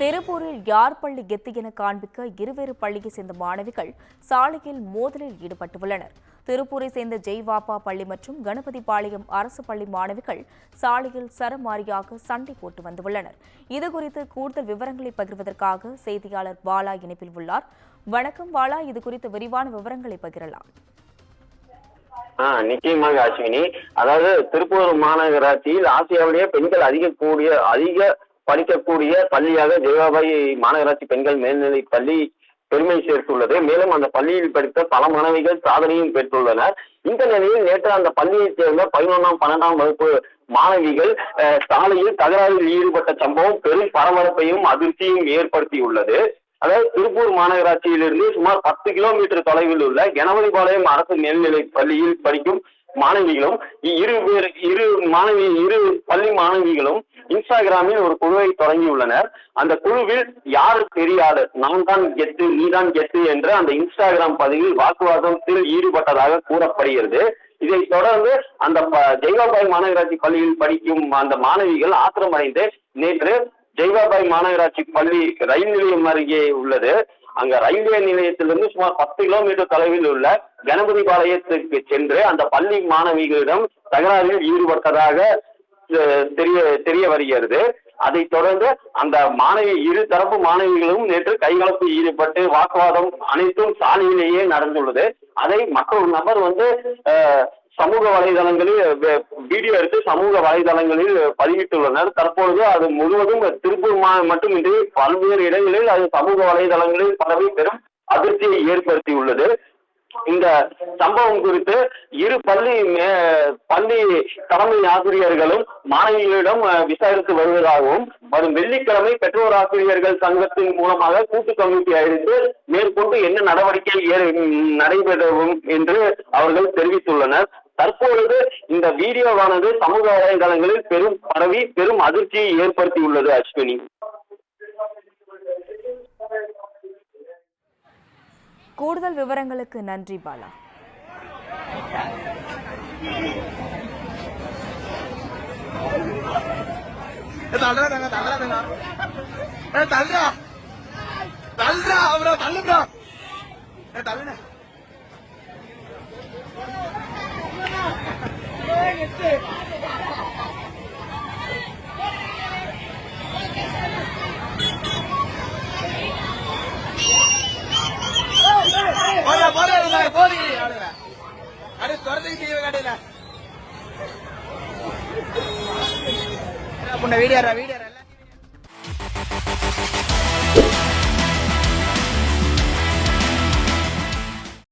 திருப்பூரில் யார் பள்ளி கெத்து என காண்பிக்க இருவேறு பள்ளியை சேர்ந்த மாணவிகள் சாலையில் மோதலில் ஈடுபட்டுள்ளனர். திருப்பூரை சேர்ந்த ஜெய்வாப்பா பள்ளி மற்றும் கணபதிபாளையம் அரசு பள்ளி மாணவிகள் சாலையில் சரமாரியாக சண்டை போட்டு வந்துள்ளனர். இதுகுறித்து கூடுதல் விவரங்களை பகிர்வதற்காக செய்தியாளர் பாலா இணைப்பில் உள்ளார். வணக்கம் பாலா, இதுகுறித்து விரிவான விவரங்களை பகிரலாம். நிச்சயமாக அஸ்வினி. அதாவது திருப்பூர் மாநகராட்சியில் ஆசியாவிலேயே பெண்கள் அதிக படிக்கக்கூடிய பள்ளியாக ஜெய்வாபாய் மாநகராட்சி பெண்கள் மேல்நிலை பள்ளி பெருமை சேர்த்துள்ளது. மேலும் அந்த பள்ளியில் படித்த பல மாணவிகள் சாதனையும் பெற்றுள்ளனர். இந்த நிலையில் நேற்று அந்த பள்ளியைச் சேர்ந்த 11ஆம் 12ஆம் வகுப்பு மாணவிகள் சாலையில் தகராறில் ஈடுபட்ட சம்பவம் பெரும் பரபரப்பையும் அதிர்ச்சியும் ஏற்படுத்தியுள்ளது. அதாவது திருப்பூர் மாநகராட்சியிலிருந்து சுமார் 10 கிலோமீட்டர் தொலைவில் உள்ள கணபதிபாளையம் அரசு மேல்நிலை பள்ளியில் படிக்கும் மாணவிகளும் இரு பள்ளி மாணவிகளும் இன்ஸ்டாகிராமில் ஒரு குழுவை தொடங்கியுள்ளனர். அந்த குழுவில் யாரு தெரியாது, நான் தான் கெத்து நீதான் கெத்து என்ற அந்த இன்ஸ்டாகிராம் பதிவில் வாக்குவாதத்தில் ஈடுபட்டதாக கூறப்படுகிறது. இதைத் தொடர்ந்து அந்த ஜெய்வாபாய் மாநகராட்சி பள்ளியில் படிக்கும் அந்த மாணவிகள் ஆத்திரமடைந்து நேற்று ஜெய்வாபாய் மாநகராட்சி பள்ளி ரயில் நிலையம் அருகே உள்ளது. அங்க ரயில்வே நிலையத்திலிருந்து சுமார் 10 கிலோமீட்டர் தொலைவில் உள்ள கணபதிபாளையத்துக்கு சென்று அந்த பள்ளி மாணவிகளிடம் தகராறில் ஈடுபட்டதாக தெரிய வருகிறது. அதைத் தொடர்ந்து அந்த இரு தரப்பு மாணவிகளும் நேற்று கைகலப்பில் ஈடுபட்டு வாக்குவாதம் அனைத்தும் சாலையிலேயே நடந்துள்ளது. அதை மற்றொரு நபர் சமூக வலைதளங்களில் வீடியோ எடுத்து சமூக வலைதளங்களில் பதிவிட்டுள்ளனர். தற்பொழுது அது முழுவதும் திருப்பூர் மட்டுமின்றி பல்வேறு இடங்களில் அது சமூக வலைதளங்களில் பரவி பெரும் அதிர்ச்சியை ஏற்படுத்தியுள்ளது. இந்த சம்பவம் குறித்து இரு பள்ளி தலைமை ஆசிரியர்களும் மாணவிகளிடம் விசாரித்து வருவதாகவும் வரும் வெள்ளிக்கிழமை பெற்றோர் ஆசிரியர்கள் சங்கத்தின் மூலமாக கூட்டு கமிட்டி அழைத்து மேற்கொண்டு என்ன நடவடிக்கை நடைபெறும் என்று அவர்கள் தெரிவித்துள்ளனர். தற்பொழுது இந்த வீடியோவானது சமூக வலைதளங்களில் பெரும் அதிர்ச்சியை ஏற்படுத்தியுள்ளது. அஸ்வினி, கூடுதல் விவரங்களுக்கு நன்றி பாலா. வீடியோ